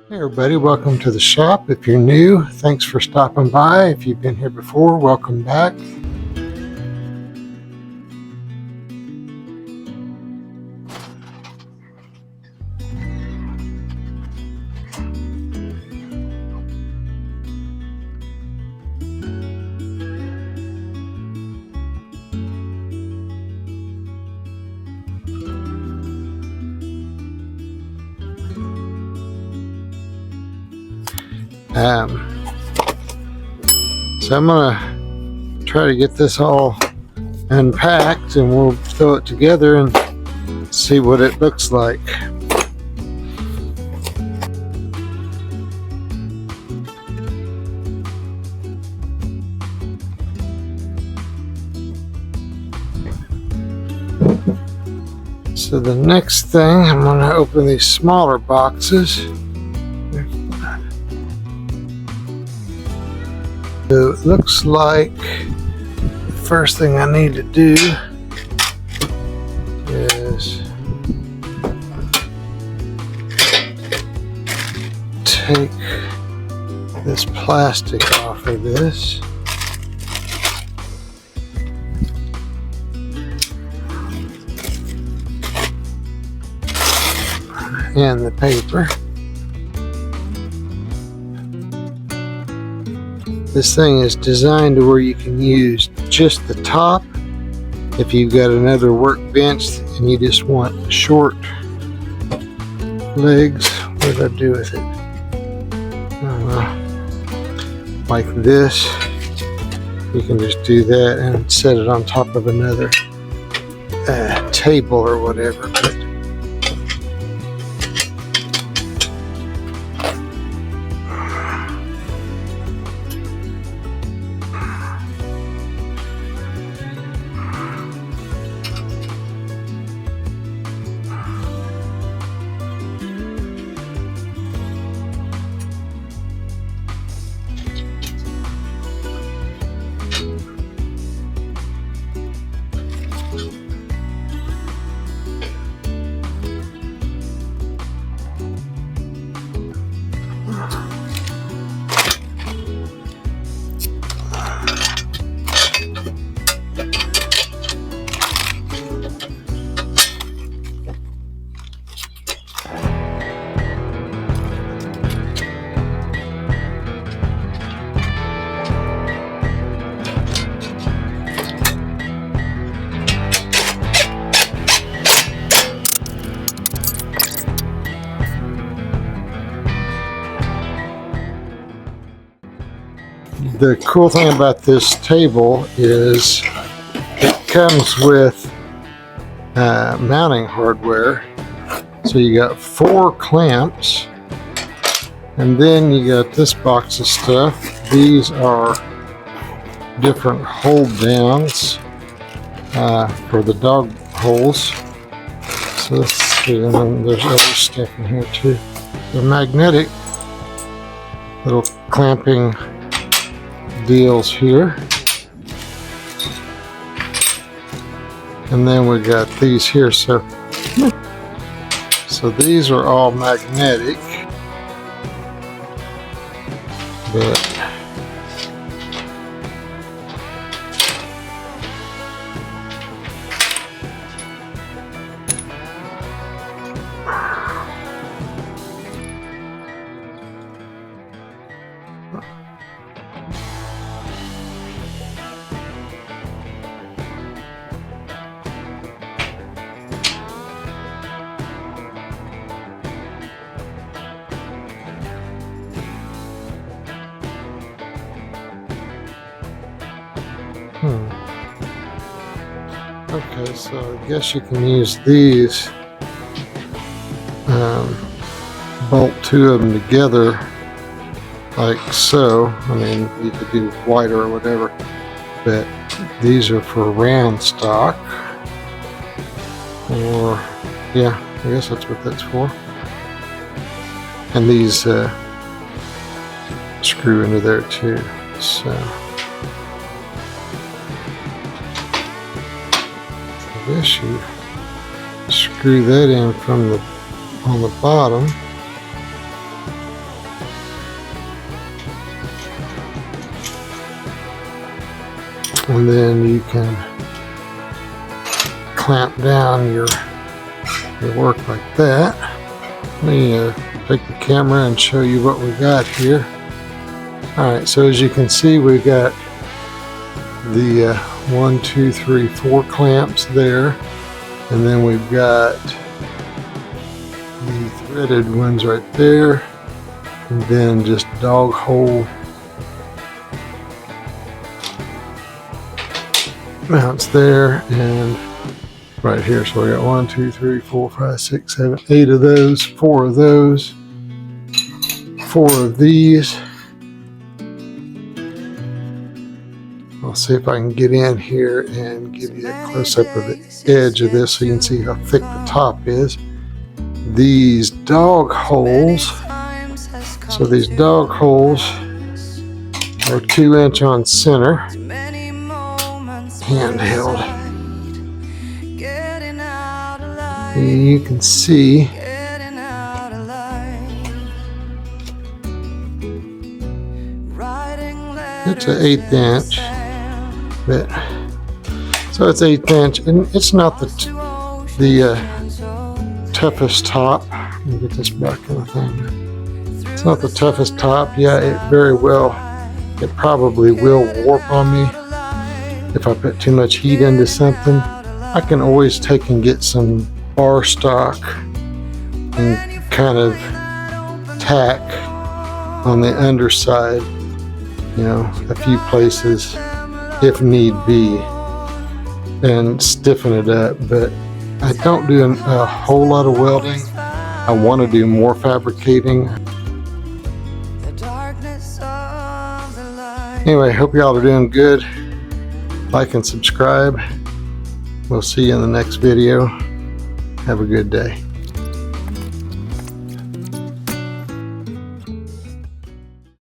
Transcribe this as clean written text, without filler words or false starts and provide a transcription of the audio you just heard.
Hey everybody, welcome to the shop. If you're new, thanks for stopping by. If you've been here before, welcome back. So I'm going to try to get this all unpacked and we'll throw it together and see what it looks like. So the next thing, I'm going to open these smaller boxes. So it looks like the first thing I need to do is take this plastic off of this. And the paper. This thing is designed to where you can use just the top if you've got another workbench and you just want short legs. What did I do with it? I don't know. Like this. You can just do that and set it on top of another table or whatever. The cool thing about this table is it comes with mounting hardware. So you got 4 clamps, and then you got this box of stuff. These are different hold downs for the dog holes. So let's see, and then there's other stuff in here too. They're magnetic little clamping deals here, and then we got these here. So these are all magnetic, but okay, so I guess you can use these, bolt 2 of them together like so. I mean, you could do wider or whatever, but these are for round stock, or yeah, I guess that's what that's for. And these screw into there too. So I guess you screw that in from on the bottom. and then you can clamp down your work like that. Let me take the camera and show you what we got here. Alright, so as you can see, we've got the 1, 2, 3, 4 clamps there, and then we've got the threaded ones right there, and then just dog hole mounts there, and right here. So we got 1, 2, 3, 4, 5, 6, 7, 8 of those, 4 of those, 4 of these. I'll see if I can get in here and give you a close-up of the edge of this so you can see how thick the top is. These dog holes, so these dog holes are 2-inch on center, handheld. You can see it's an 1/8 inch. But so it's 1/8 inch, and it's not the toughest top. Let me get this back in the thing. It's not the toughest top. Yeah, it probably will warp on me if I put too much heat into something. I can always take and get some bar stock and kind of tack on the underside, you know, a few places if need be, and stiffen it up. But I don't do a whole lot of welding. I want to do more fabricating. Anyway, hope y'all are doing good. Like and subscribe. We'll see you in the next video. Have a good day.